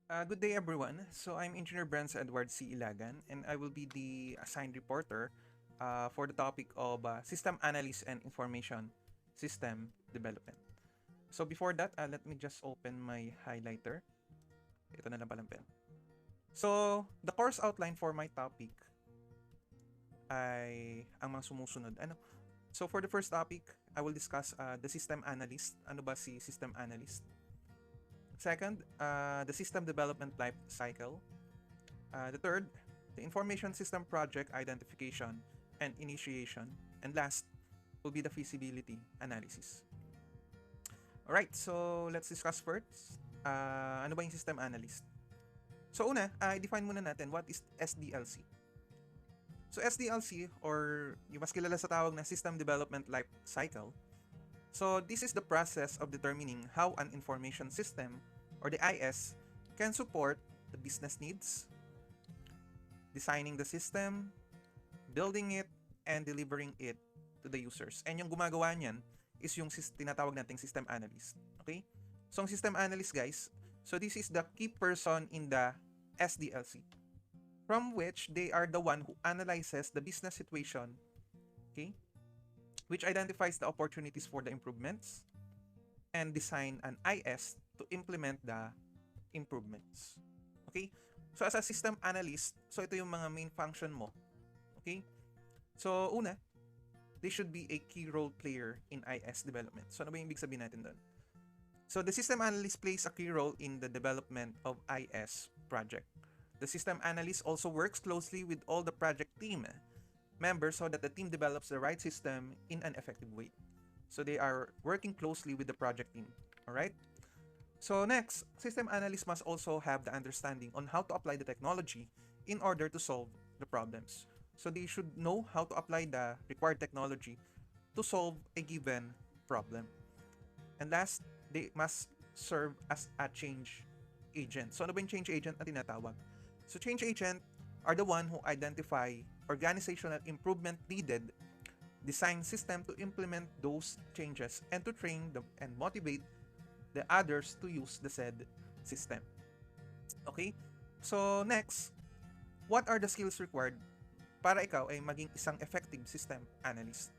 Good day, everyone. So I'm Engineer Brent Edward C. Ilagan, and I will be the assigned reporter for the topic of system analysis and information system development. So before that, let me just open my highlighter. Ito na lang palang pen. So the course outline for my topic ay ang mga sumusunod. So for the first topic, I will discuss the system analyst. Ano ba si system analyst? Second, the system development life cycle. The third, the information system project identification and initiation. And last will be the feasibility analysis. Alright, so let's discuss first. Ano ba yung system analyst? So una, i-define muna natin what is SDLC. So SDLC, or yung mas kilala sa tawag na System Development Life Cycle, so this is the process of determining how an information system, or the IS, can support the business needs, designing the system, building it, and delivering it to the users. And yung gumagawa niyan is yung tinatawag nating system analyst. Okay? So ang system analyst, guys, so this is the key person in the SDLC, from which they are the one who analyzes the business situation, okay, which identifies the opportunities for the improvements, and design an IS to implement the improvements. Okay? So as a system analyst, so ito yung mga main function mo. Okay? So una, they should be a key role player in IS development. So ano ba yung ibig sabihin natin doon? So the system analyst plays a key role in the development of IS project. The system analyst also works closely with all the project team members so that the team develops the right system in an effective way. So they are working closely with the project team. Alright? So next, system analysts must also have the understanding on how to apply the technology in order to solve the problems. So they should know how to apply the required technology to solve a given problem. And last, they must serve as a change agent. So ano ba yung change agent na tinatawag? So change agent are the one who identify organizational improvement needed, design system to implement those changes, and to train and motivate the others to use the said system. Okay? So next, what are the skills required para ikaw ay maging isang effective system analyst?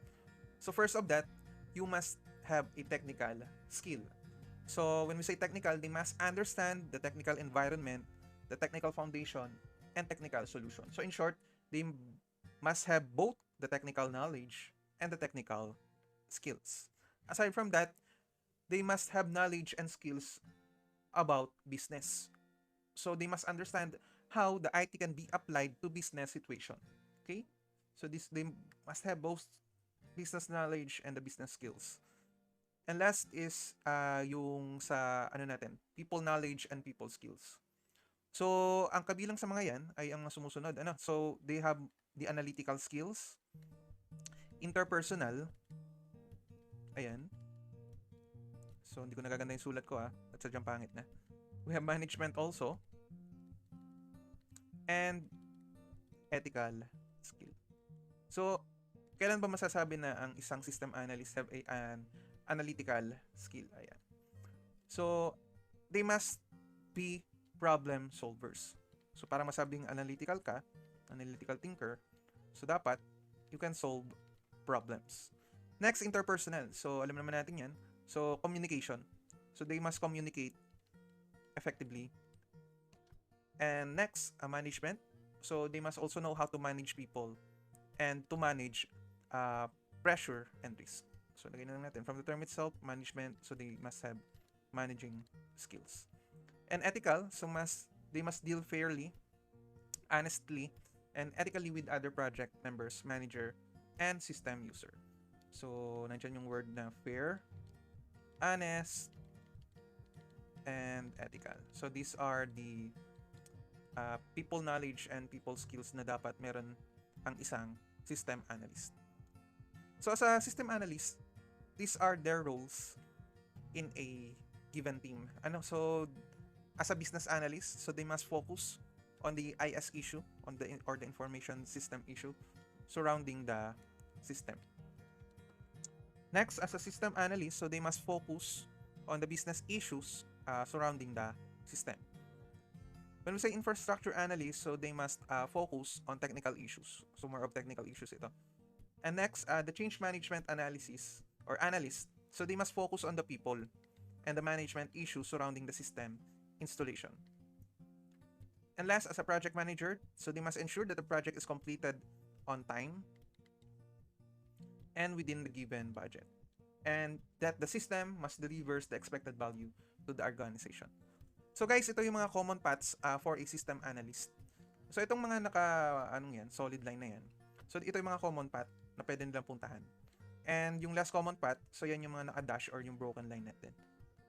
So first of that, you must have a technical skill. So when we say technical, they must understand the technical environment, the technical foundation, and technical solution. So in short, they must have both the technical knowledge and the technical skills. Aside from that, they must have knowledge and skills about business. So they must understand how the IT can be applied to business situation. Okay? So they must have both business knowledge and the business skills. And last is yung sa people knowledge and people skills. So ang kabilang sa mga yan ay ang sumusunod. So they have the analytical skills, interpersonal, ayan. So hindi ko nagaganda yung sulat ko at sadyang pangit na. We have management also, and ethical skill. So kailan ba masasabi na ang isang system analyst have an analytical skill? Ayan. So they must be problem solvers. So para masabing analytical ka, analytical thinker, so dapat you can solve problems. Next, interpersonal. So alam naman natin yan. So communication. So they must communicate effectively. And next, management. So they must also know how to manage people and to manage pressure and risk. So lagay na lang natin from the term itself, management. So they must have managing skills. And ethical, so they must deal fairly, honestly, and ethically with other project members, manager, and system user. So nandiyan yung word na fair, honest, and ethical. So these are the people knowledge and people skills na dapat meron ang isang system analyst. So as a system analyst, these are their roles in a given team. So as a business analyst, so they must focus on the IS issue, on the information system issue surrounding the system. Next, as a system analyst, so they must focus on the business issues surrounding the system. When we say infrastructure analyst, so they must focus on technical issues. So more of technical issues ito. And next, the change management analysis or analyst. So they must focus on the people and the management issues surrounding the system installation. And last, as a project manager, so they must ensure that the project is completed on time and within the given budget, and that the system must deliver the expected value to the organization. So guys, ito yung mga common paths for a system analyst. So itong mga solid line na yan. So ito yung mga common path na pwede nilang puntahan. And yung last common path, so yan yung mga naka-dash or yung broken line natin.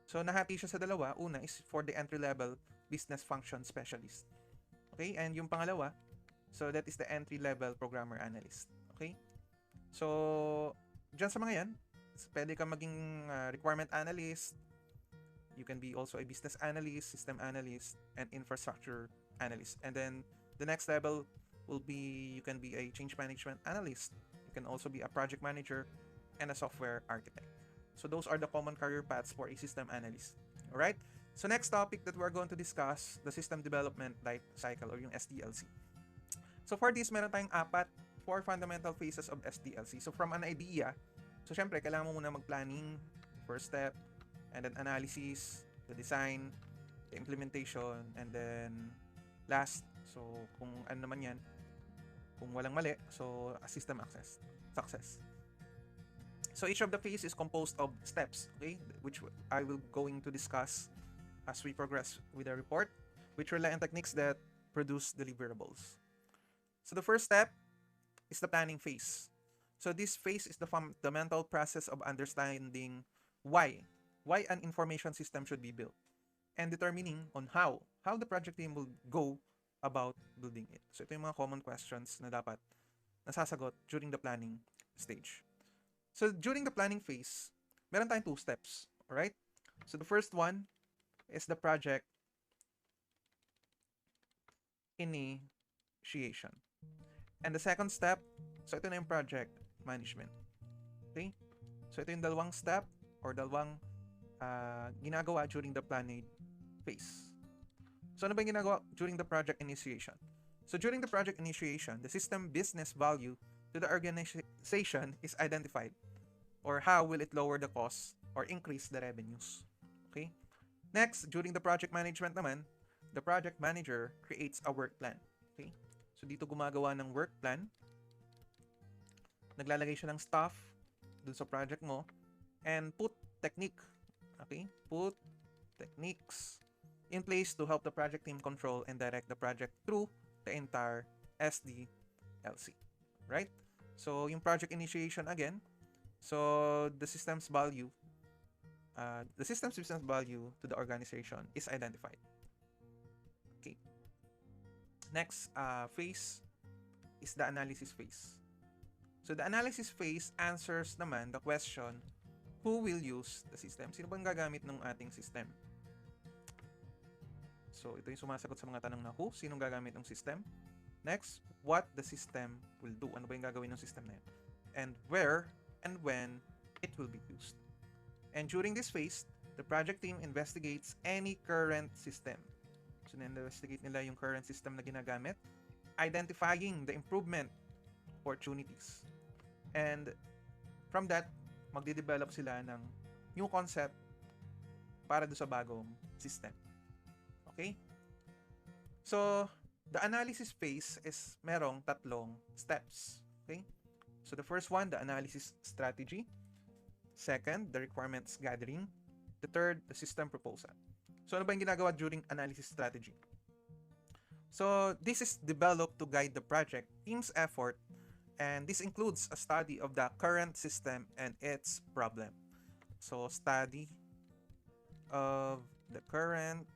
So nahati siya sa dalawa. Una is for the entry-level business function specialist. Okay? And yung pangalawa, so that is the entry-level programmer analyst. Okay? So, dyan sa mga yan, pwede ka maging requirement analyst. You can be also a business analyst, system analyst, and infrastructure analyst. And then the next level will be, you can be a change management analyst. You can also be a project manager and a software architect. So those are the common career paths for a system analyst. Alright? So next topic that we're going to discuss, the system development life cycle or yung SDLC. So for this, meron tayong 4 fundamental phases of SDLC. So from an idea, so syempre, kailangan mo muna mag-planning, first step, and then analysis, the design, the implementation, and then last, so kung ano naman yan, kung walang mali, so a system success. So each of the phase is composed of steps, okay, which I will going to discuss as we progress with the report, which rely on techniques that produce deliverables. So the first step is the planning phase. So this phase is the fundamental process of understanding why an information system should be built and determining on how the project team will go about building it. So ito yung mga common questions na dapat nasasagot during the planning stage. So during the planning phase, meron tayong 2 steps, alright? So the first one is the project initiation. And the second step, so ito na yung project management. Okay? So ito yung dalawang step or dalawang ginagawa during the planning phase. So ano ba yung ginagawa during the project initiation? So during the project initiation, the system business value to the organization is identified, or how will it lower the cost or increase the revenues. Okay? Next, during the project management naman, the project manager creates a work plan. Okay? So dito gumagawa ng work plan. Naglalagay siya ng stuff dun sa project mo and put technique. Okay? Put techniques in place to help the project team control and direct the project through the entire SDLC. Right? So yung project initiation again, so the system's value, the system's business value to the organization is identified. Okay. Next phase is the analysis phase. So the analysis phase answers naman the question, who will use the system? Sino bang gagamit ng ating system? So ito yung sumasagot sa mga tanong na who, sinong gagamit ng system? Next, what the system will do. Ano ba yung gagawin ng system na yun? And where and when it will be used. And during this phase, the project team investigates any current system. So na-investigate nila yung current system na ginagamit, identifying the improvement opportunities. And from that, magde-develop sila ng new concept para do sa bagong system. Okay? So, the analysis phase is merong 3 steps. Okay? So, the first one, the analysis strategy. Second, the requirements gathering. The third, the system proposal. So, ano ba yung ginagawa during analysis strategy? So, this is developed to guide the project team's effort, and this includes a study of the current system and its problem. So, study of the current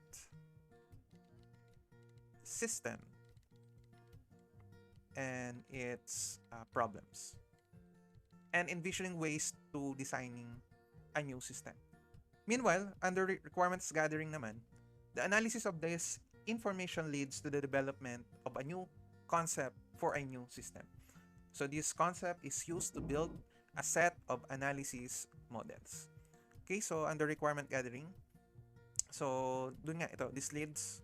system and its problems, and envisioning ways to designing a new system. Meanwhile, under requirements gathering naman, the analysis of this information leads to the development of a new concept for a new system. So this concept is used to build a set of analysis models. Okay, so under requirement gathering, so dun nga ito, this leads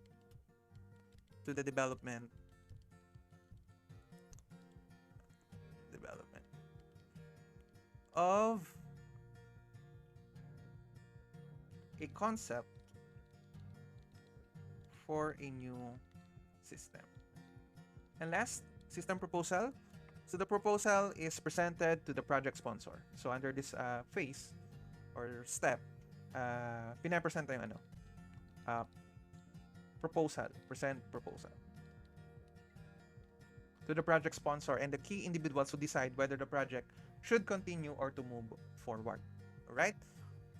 to the development of a concept for a new system. And last, system proposal. So the proposal is presented to the project sponsor. So under this phase or step, pinapresenta yung present proposal to the project sponsor and the key individuals who decide whether the project should continue or to move forward. Alright?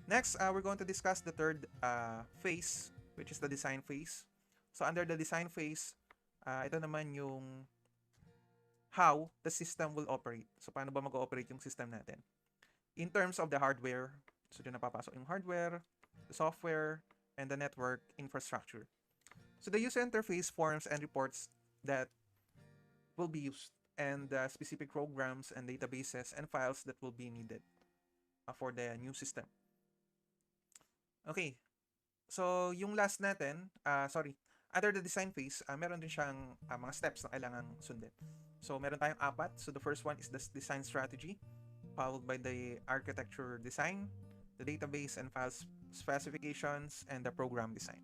Next, we're going to discuss the third phase, which is the design phase. So under the design phase, ito naman yung how the system will operate. So paano ba mag-ooperate yung system natin? In terms of the hardware, so dyan napapasok yung hardware, the software, and the network infrastructure. So the user interface forms and reports that will be used and the specific programs and databases and files that will be needed for the new system. Okay. So yung last natin, under the design phase, meron din siyang mga steps na kailangan sundin. So meron tayong apat. So the first one is the design strategy, followed by the architecture design, the database and file specifications, and the program design.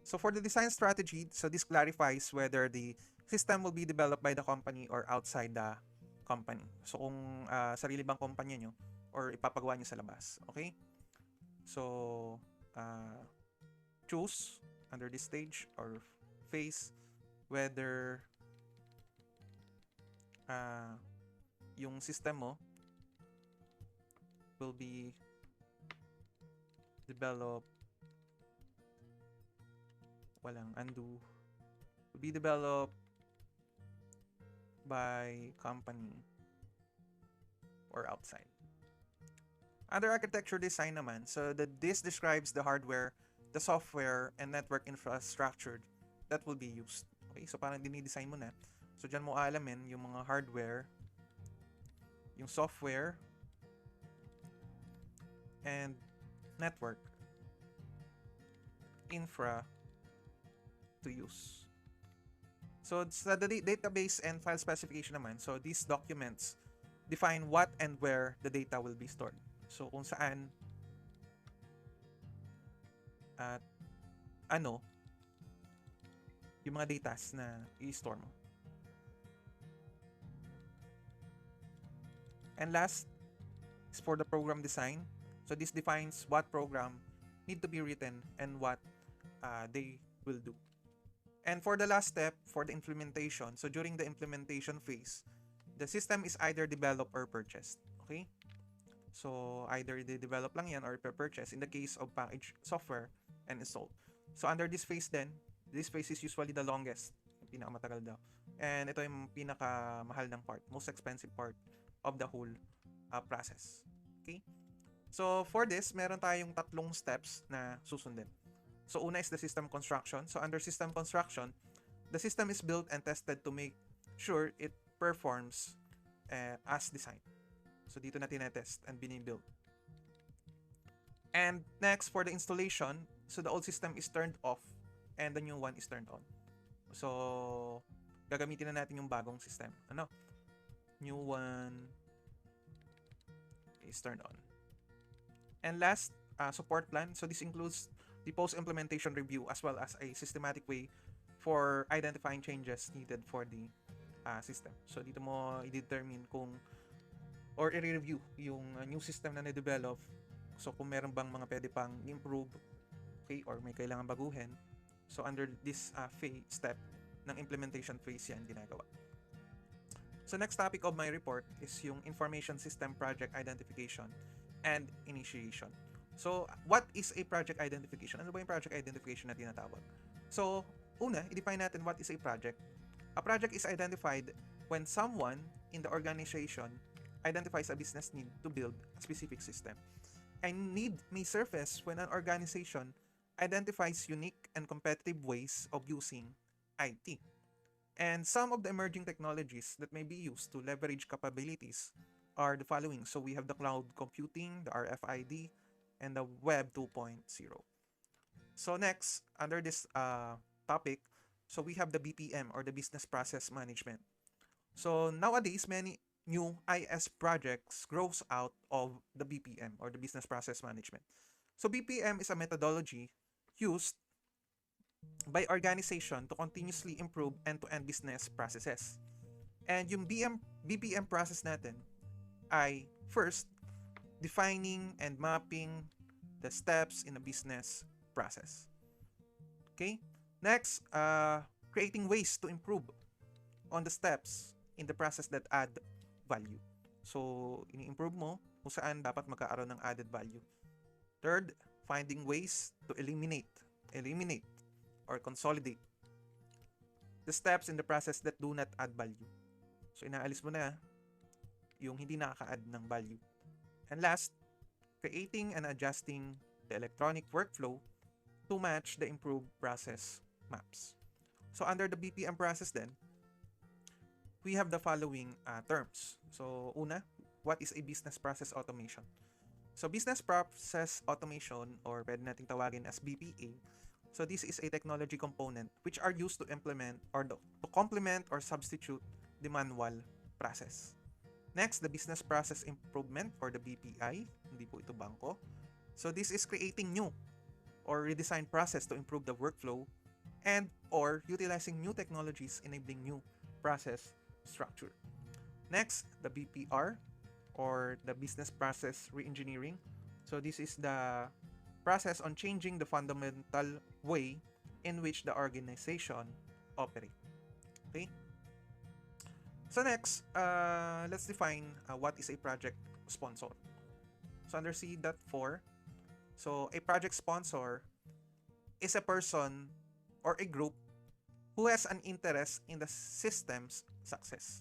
So for the design strategy, so this clarifies whether the system will be developed by the company or outside the company. So kung sarili bang kumpanya nyo or ipapagawa nyo sa labas. Okay? So choose under this stage or phase whether yung system mo will be developed will be developed by company or outside. Under architecture design naman, so this describes the hardware, the software, and network infrastructure that will be used. Okay, so parang dinidesign mo na. So dyan mo alamin yung mga hardware, yung software, and network infra to use. So sa the database and file specification naman, so these documents define what and where the data will be stored. So kung saan at ano yung mga datas na i-store mo. And last is for the program design. So this defines what program need to be written and what they will do. And for the last step, for the implementation, so during the implementation phase, the system is either developed or purchased. Okay? So either they develop lang yan or purchase in the case of packaged software and installed. So under this phase then, this phase is usually the longest, pinakamatagal daw. And ito yung pinakamahal ng part, most expensive part of the whole process. Okay? So for this, meron tayong tatlong steps na susundin. So una is the system construction. So under system construction, the system is built and tested to make sure it performs as designed. So dito na tinetest and binibuild. And next, for the installation, so the old system is turned off and the new one is turned on. So gagamitin na natin yung bagong system. New one is turned on. And last, support plan. So this includes the post-implementation review as well as a systematic way for identifying changes needed for the system. So dito mo i-determine kung or i-review yung new system na na-develop. So kung meron bang mga pwede pang improve, okay, or may kailangan baguhin. So under this step ng implementation phase yan ginagawa. So next topic of my report is yung information system project identification and initiation. So what is a project identification? Ano ba yung project identification na tinatawag? So una, i-define natin what is a project. A project is identified when someone in the organization identifies a business need to build a specific system. And need may surface when an organization identifies unique and competitive ways of using IT. And some of the emerging technologies that may be used to leverage capabilities are the following. So we have the cloud computing, the RFID, and the Web 2.0. So next, under this topic, So we have the BPM or the Business Process Management. So nowadays, many new IS projects grows out of the BPM or the Business Process Management. So BPM is a methodology used by organization to continuously improve end-to-end business processes. And yung BPM process natin ay first, defining and mapping the steps in a business process. Okay? Next, creating ways to improve on the steps in the process that add value. So, ini-improve mo kung saan dapat magkaaroon ng added value. Third, finding ways to eliminate or consolidate the steps in the process that do not add value. So, inaalis mo na yung hindi nakaka-add ng value. And last, creating and adjusting the electronic workflow to match the improved process maps. So, under the BPM process then, we have the following terms. So, una, what is a business process automation? So, business process automation, or pwede nating tawagin as BPA, so this is a technology component which are used to implement or to complement or substitute the manual process. Next, the business process improvement or the BPI, hindi po ito bangko. So, this is creating new or redesigned process to improve the workflow and or utilizing new technologies enabling new process structure. Next, the BPR or the business process reengineering. So this is the process on changing the fundamental way in which the organization operates. Okay? So next, let's define what is a project sponsor. So under C.4, so a project sponsor is a person or a group who has an interest in the system's success.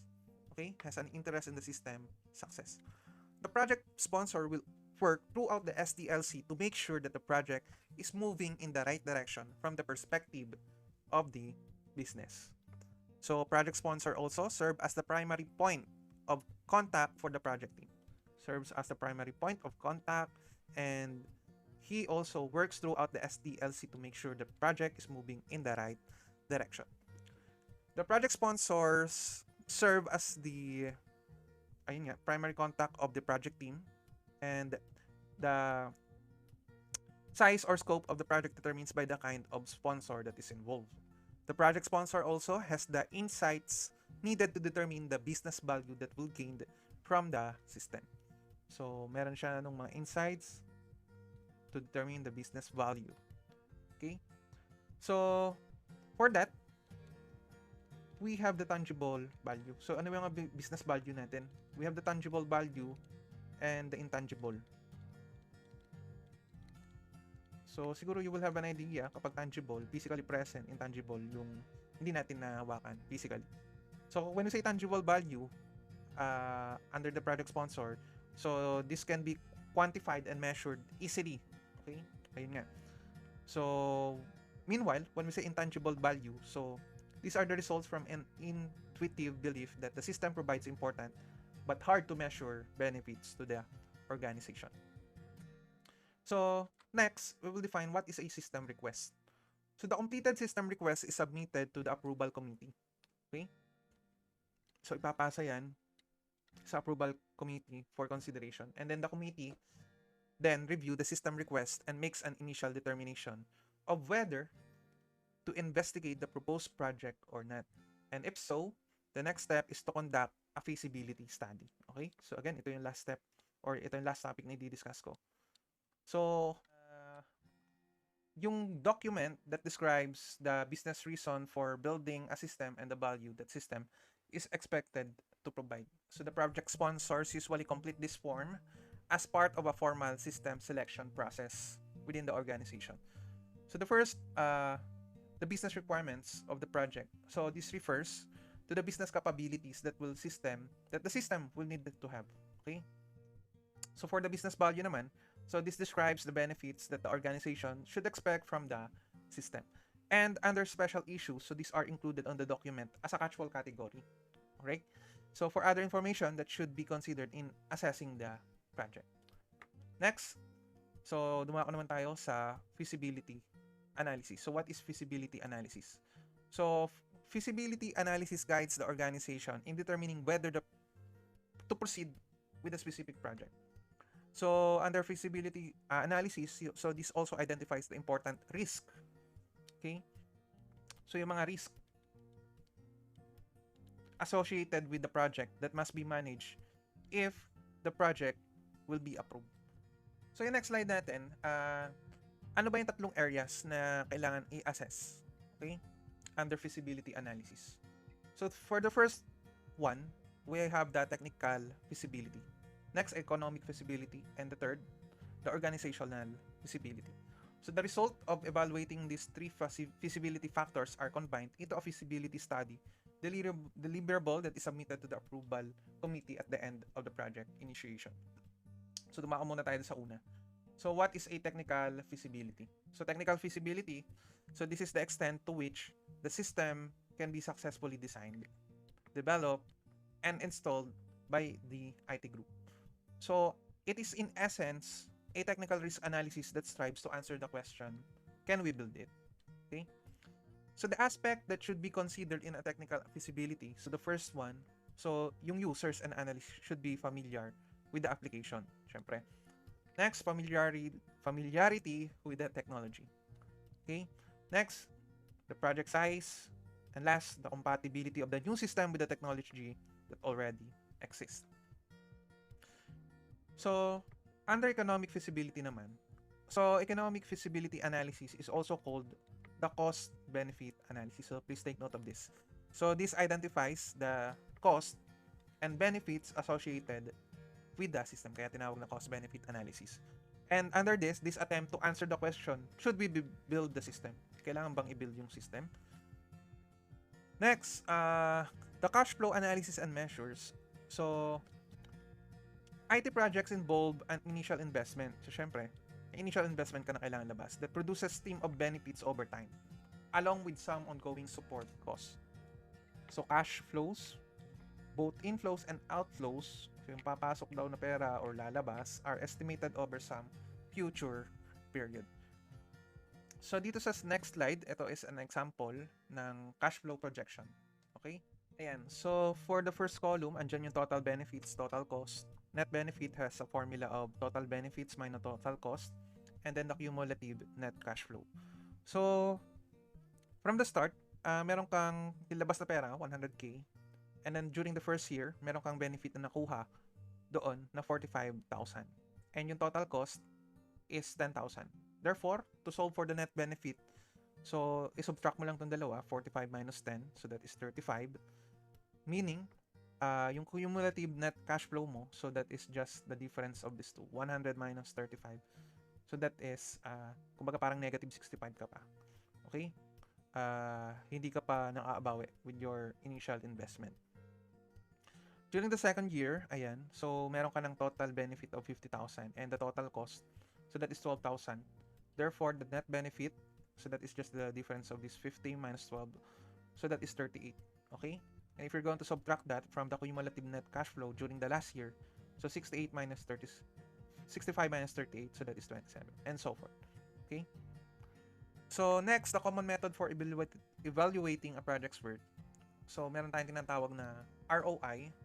Okay? Has an interest in the system success. The project sponsor will work throughout the SDLC to make sure that the project is moving in the right direction from the perspective of the business. So, project sponsor also serve as the primary point of contact for the project team. Serves as the primary point of contact, and he also works throughout the SDLC to make sure the project is moving in the right direction. The project sponsors serve as the primary contact of the project team, and the size or scope of the project determines by the kind of sponsor that is involved. The project sponsor also has the insights needed to determine the business value that will gain from the system. So, meron siya ng mga insights to determine the business value. Okay? So, for that, we have the tangible value. So, ano yung business value natin? We have the tangible value and the intangible. So, siguro you will have an idea kapag tangible, physically present, intangible, yung hindi natin nahawakan physically. So, when we say tangible value, under the project sponsor, so this can be quantified and measured easily. Okay? Ayun nga. So, meanwhile, when we say intangible value, so these are the results from an intuitive belief that the system provides important but hard to measure benefits to the organization. So, next, we will define what is a system request. So, the completed system request is submitted to the approval committee. Okay? So, ipapasa yan sa approval committee for consideration. And then the committee then review the system request and makes an initial determination of whether to investigate the proposed project or not. And if so, the next step is to conduct a feasibility study. Okay? So, again, ito yung last step or ito yung last topic na i-discuss ko. So, yung document that describes the business reason for building a system and the value that system is expected to provide. So, the project sponsors usually complete this form as part of a formal system selection process within the organization. So, the first, the business requirements of the project. So, this refers to the business capabilities that the system will need to have. Okay? So, for the business value naman, so this describes the benefits that the organization should expect from the system. And under special issues, so these are included on the document as a catch-all category. Alright? So for other information that should be considered in assessing the project. Next, so dumako naman tayo sa feasibility analysis. So what is feasibility analysis? So, feasibility analysis guides the organization in determining whether to proceed with a specific project. So, under feasibility analysis, so this also identifies the important risk. Okay? So, yung mga risk associated with the project that must be managed if the project will be approved. So, yung next slide natin, ano ba yung tatlong areas na kailangan i-assess? Okay? Under feasibility analysis. So, for the first one, we have the technical feasibility. Next, economic feasibility. And the third, the organizational feasibility. So, the result of evaluating these three feasibility factors are combined into a feasibility study deliverable that is submitted to the approval committee at the end of the project initiation. So, dumako muna tayo sa una. So, what is a technical feasibility? So, technical feasibility, so this is the extent to which the system can be successfully designed, developed, and installed by the IT group. So, it is in essence a technical risk analysis that strives to answer the question, can we build it? Okay? So, the aspect that should be considered in a technical feasibility, so the first one, so yung users and analysts should be familiar with the application, syempre. Next, familiarity with the technology. Okay? Next, the project size. And last, the compatibility of the new system with the technology that already exists. So, under economic feasibility naman, so economic feasibility analysis is also called the cost-benefit analysis. So, please take note of this. So, this identifies the cost and benefits associated with the system. Kaya tinawag na cost-benefit analysis. And under this attempt to answer the question, should we build the system? Kailangan bang i-build yung system? Next, the cash flow analysis and measures. So, IT projects involve an initial investment. So, syempre, initial investment ka na kailangan labas that produces stream of benefits over time along with some ongoing support costs. So, cash flows, both inflows and outflows, so yung papasok daw na pera or lalabas, are estimated over some future period. So, dito sa next slide, ito is an example ng cash flow projection. Okay? Ayan. So, for the first column, andyan yung total benefits, total cost. Net benefit has a formula of total benefits minus total cost, and then the cumulative net cash flow. So, from the start, meron kang ilabas na pera, 100K. And then, during the first year, meron kang benefit na nakuha doon na 45,000. And yung total cost is 10,000. Therefore, to solve for the net benefit, so, isubtract mo lang itong dalawa, 45 minus 10, so that is 35. Meaning, yung cumulative net cash flow mo, so that is just the difference of these two, 100 minus 35. So, that is, kumbaga parang negative 65 ka pa. Okay? Hindi ka pa nakaabawi with your initial investment. During the second year, ayan, so meron ka ng total benefit of 50,000 and the total cost, so that is 12,000. Therefore, the net benefit, so that is just the difference of this 50 minus 12, so that is 38. Okay? And if you're going to subtract that from the cumulative net cash flow during the last year, so 65 minus 38, so that is 27, and so forth. Okay? So, next, the common method for evaluating a project's worth. So, meron tayong tinatawag na ROI,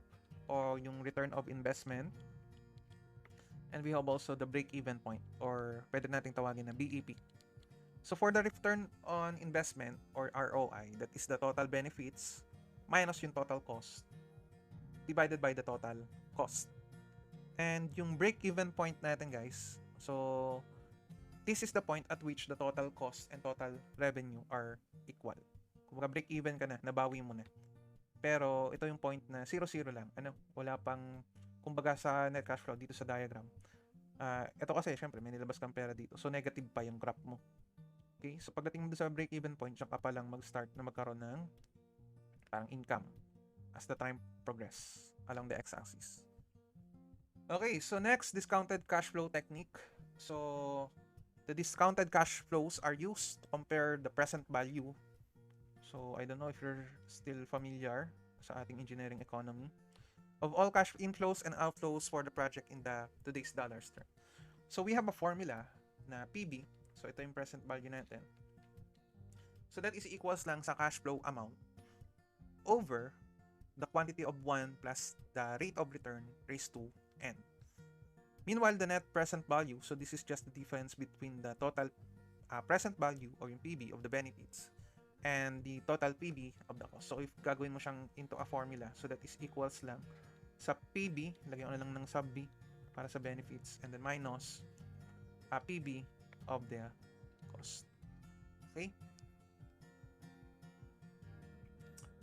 or yung return of investment. And we have also the break-even point, or pwede nating tawagin na BEP. So, for the return on investment, or ROI, that is the total benefits minus yung total cost divided by the total cost. And yung break-even point natin, guys, so this is the point at which the total cost and total revenue are equal. Kung break-even ka na, nabawi mo na. Pero ito yung point na 0-0 lang. Wala pang, kumbaga sa net cash flow dito sa diagram. Ito kasi, syempre, may nilabas kang pera dito. So, negative pa yung graph mo. Okay? So, pagdating mo sa break-even point, siya ka pa lang mag-start na magkaroon ng parang income as the time progress along the x-axis. Okay, so next, discounted cash flow technique. So, the discounted cash flows are used to compare the present value. So, I don't know if you're still familiar sa ating engineering economy of all cash inflows and outflows for the project in the today's dollars term. So, we have a formula na PB. So, ito yung present value natin. So that is equals lang sa cash flow amount over the quantity of 1 plus the rate of return raised to n. Meanwhile, the net present value, so this is just the difference between the total present value or yung PB of the benefits and the total PB of the cost. So if gagawin mo siyang into a formula, so that is equals lang sa PB, lagyan ko na lang ng sub B para sa benefits, and then minus PB of the cost. Okay?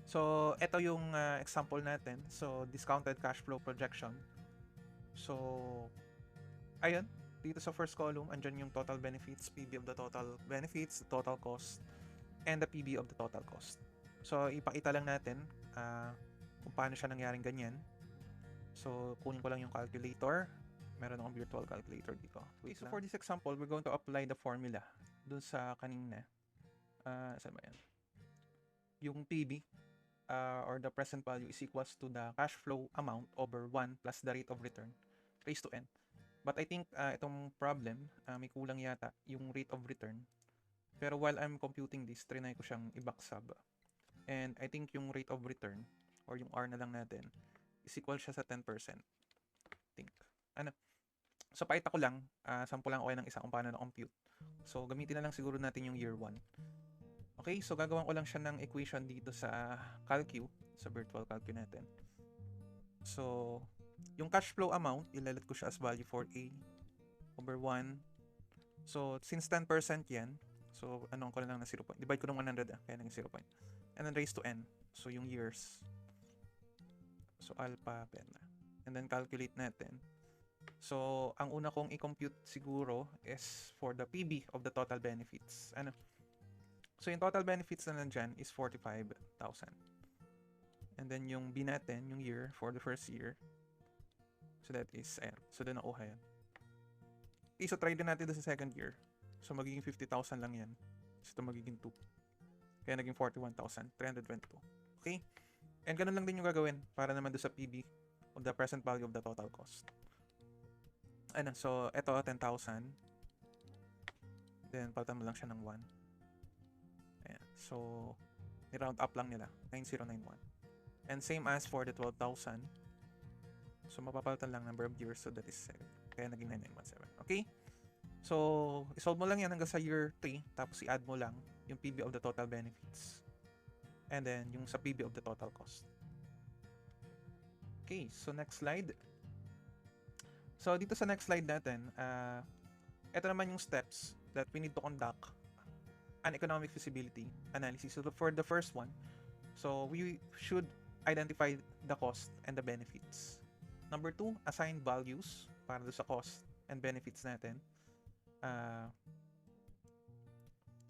So, ito yung example natin. So, discounted cash flow projection. So, ayun. Dito sa first column, andyan yung total benefits, PB of the total benefits, the total cost, and the PB of the total cost. So, ipakita lang natin kung paano siya nangyaring ganyan. So, kunin ko lang yung calculator. Meron akong virtual calculator dito. Okay, so for this example, we're going to apply the formula dun sa kanina. Saan ba yan? Yung PB or the present value is equals to the cash flow amount over 1 plus the rate of return raised to n. But I think itong problem, may kulang yata yung rate of return. Pero while I'm computing this, trinay ko siyang i-backsub. And I think yung rate of return, or yung R na lang natin, is equal siya sa 10%. I think. So, pakita ko lang, sample lang ako ng isa kung paano na-compute. So, gamitin na lang siguro natin yung year 1. Okay, so gagawan ko lang siya ng equation dito sa calcu, sa virtual calcu natin. So, yung cash flow amount, ilalat ko siya as value for A over 1. So, since 10% yan, so, anong ko lang na 0. Divide ko ng 100, kaya naging 0. And then raise to n. So, yung years. So, alpha, beta. And then calculate natin. So, ang una kong i-compute siguro is for the PB of the total benefits. So, yung total benefits na nandyan is 45,000. And then, yung B natin, yung year, for the first year. So, that is, ayan. So, doon nakuha yan. Okay, so try din natin doon sa second year. So, magiging 50,000 lang yan. So, ito magiging 2. Kaya naging 41,322. Okay? And ganun lang din yung gagawin para naman doon sa PB of the present value of the total cost. So, ito, 10,000. Then, palitan mo lang siya ng 1. Ayan. So, ni-round up lang nila. 9091. And same as for the 12,000. So, mapapalitan lang number of years. So, that is 7. Kaya naging 9917. Okay? So, isolve mo lang yan hanggang sa year 3. Tapos, i-add mo lang yung PB of the total benefits. And then, yung sa PB of the total cost. Okay. So, next slide. So, dito sa next slide natin, ito naman yung steps that we need to conduct an economic feasibility analysis. So, for the first one, so we should identify the cost and the benefits. Number 2, assign values para sa cost and benefits natin.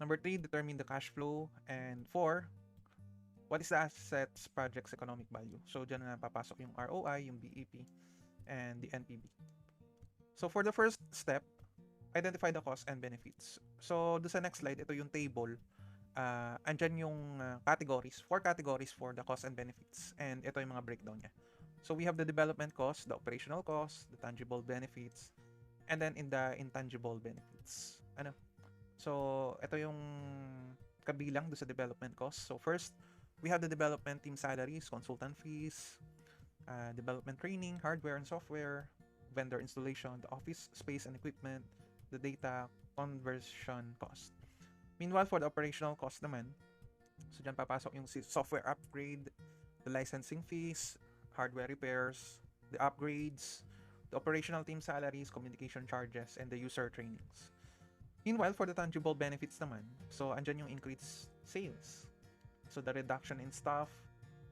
Number 3, determine the cash flow. And 4, what is the assets project's economic value? So, dyan na papasok yung ROI, yung BEP, and the NPV. So, for the first step, identify the cost and benefits. So, doon sa next slide, ito yung table. Andyan yung categories, 4 categories for the cost and benefits. And ito yung mga breakdown niya. So, we have the development cost, the operational cost, the tangible benefits, and then in the intangible benefits. So, ito yung kabilang doon sa development cost. So, first, we have the development team salaries, consultant fees, development training, hardware and software, vendor installation, the office space and equipment, the data conversion cost. Meanwhile, for the operational cost naman, so dyan papasok yung software upgrade, the licensing fees, hardware repairs, the upgrades, the operational team salaries, communication charges, and the user trainings. Meanwhile, for the tangible benefits naman, so andyan yung increased sales. So the reduction in staff,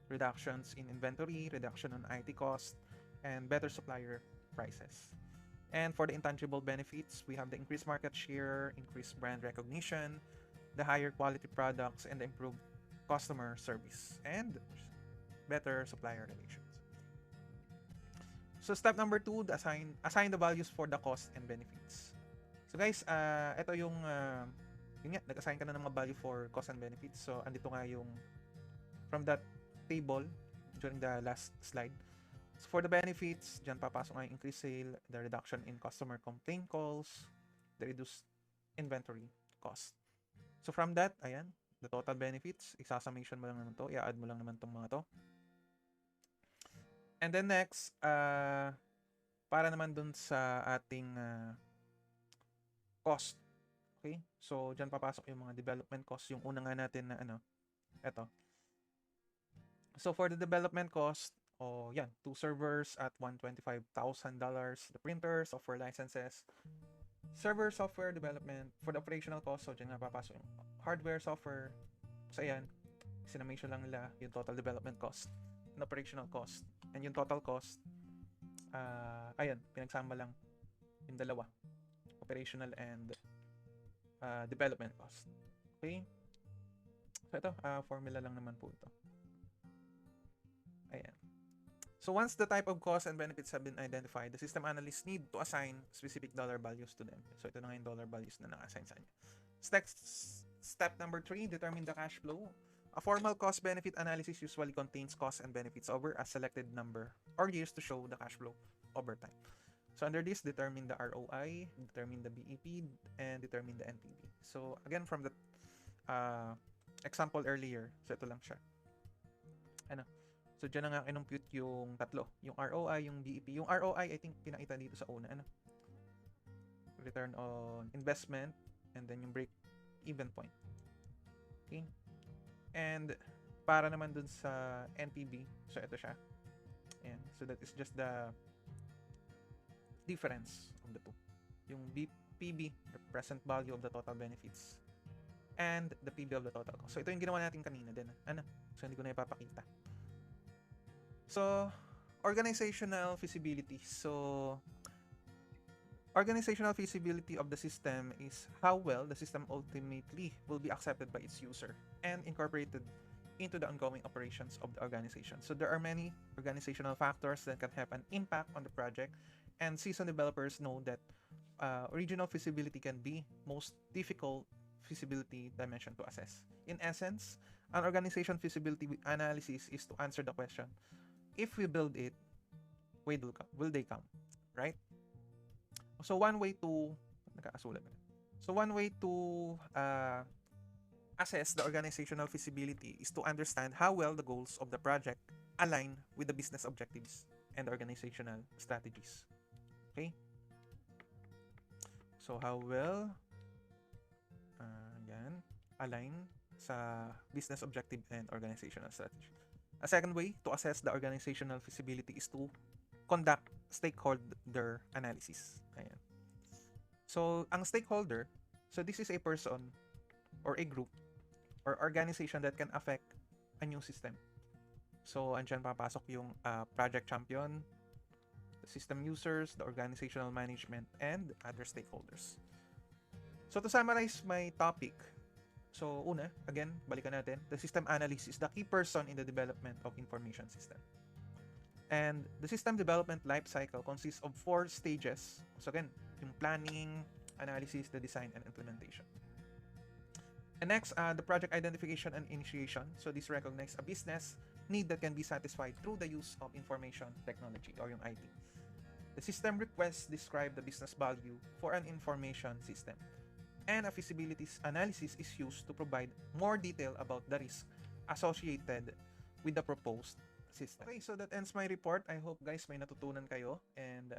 reductions in inventory, reduction on IT cost, and better supplier prices. And for the intangible benefits, we have the increased market share, increased brand recognition, the higher quality products, and the improved customer service, and better supplier relations. So step number 2, assign the values for the cost and benefits. So guys, ito yung nga, nag-assign ka na ng mga value for cost and benefits. So andito nga yung from that table during the last slide. So for the benefits, dyan papasok nga yung increased sale, the reduction in customer complaint calls, the reduced inventory cost. So from that, ayan, the total benefits. Isa-summation mo lang naman to. I-add mo lang naman tong mga to. And then next, para naman dun sa ating cost. Okay? So, dyan papasok yung mga development cost. Yung una nga natin na eto. So, for the development cost, yan, 2 servers at $125,000. The printer, software licenses, server software development. For the operational cost, so dyan nga papasok yung hardware, software. So, ayan, sinamation lang nila yung total development cost and operational cost. And yung total cost, ayan, pinagsama lang yung dalawa. Operational and development cost. Okay? So, ito, formula lang naman po ito. Ayan. So, once the type of costs and benefits have been identified, the system analysts need to assign specific dollar values to them. So, ito na nga yung dollar values na naka-assign sa inyo. Step number 3, determine the cash flow. A formal cost-benefit analysis usually contains costs and benefits over a selected number or years to show the cash flow over time. So, under this, determine the ROI, determine the BEP, and determine the NPV. So, again, from the example earlier, so ito lang siya. So, dyan na nga kinumpute yung tatlo. Yung ROI, yung BEP. Yung ROI, I think, pinakita dito sa una. Return on investment, and then yung break-even point. Okay? And, para naman dun sa NPV, so ito siya. Ayan. So, that is just the difference of the two. Yung PB, the present value of the total benefits, and the PB of the total cost. So, ito yung ginawa natin kanina din. So, hindi ko na ipapakita. So, organizational feasibility. So, organizational feasibility of the system is how well the system ultimately will be accepted by its user and incorporated into the ongoing operations of the organization. So, there are many organizational factors that can have an impact on the project, and seasoned developers know that original feasibility can be most difficult feasibility dimension to assess. In essence, an organization feasibility analysis is to answer the question, if we build it, will they come? Right? So one way to assess the organizational feasibility is to understand how well the goals of the project align with the business objectives and organizational strategies. Okay? So how well align sa business objective and organizational strategy. A second way to assess the organizational feasibility is to conduct stakeholder analysis. Ayan. So, ang stakeholder, so this is a person or a group or organization that can affect a new system. So, andyan papasok yung project champion, the system users, the organizational management, and other stakeholders. So, to summarize my topic, so, una, again, balikan natin. The system analyst is the key person in the development of information system. And the system development life cycle consists of 4 stages. So, again, yung planning, analysis, the design, and implementation. And next, the project identification and initiation. So, this recognizes a business need that can be satisfied through the use of information technology or yung IT. The system requests describe the business value for an information system. And a feasibility analysis is used to provide more detail about the risk associated with the proposed system. Okay, so that ends my report. I hope guys may natutunan kayo, and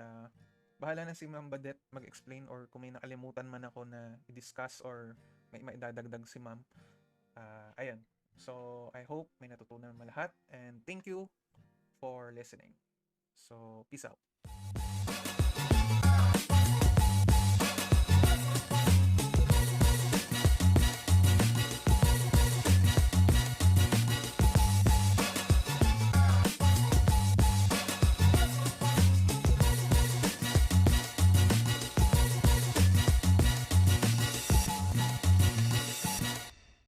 bahala na si Ma'am Badet mag-explain, or kung may nakalimutan man ako na i-discuss or may maidadagdag si Ma'am. Ayan. So I hope may natutunan mo lahat, and thank you for listening. So peace out.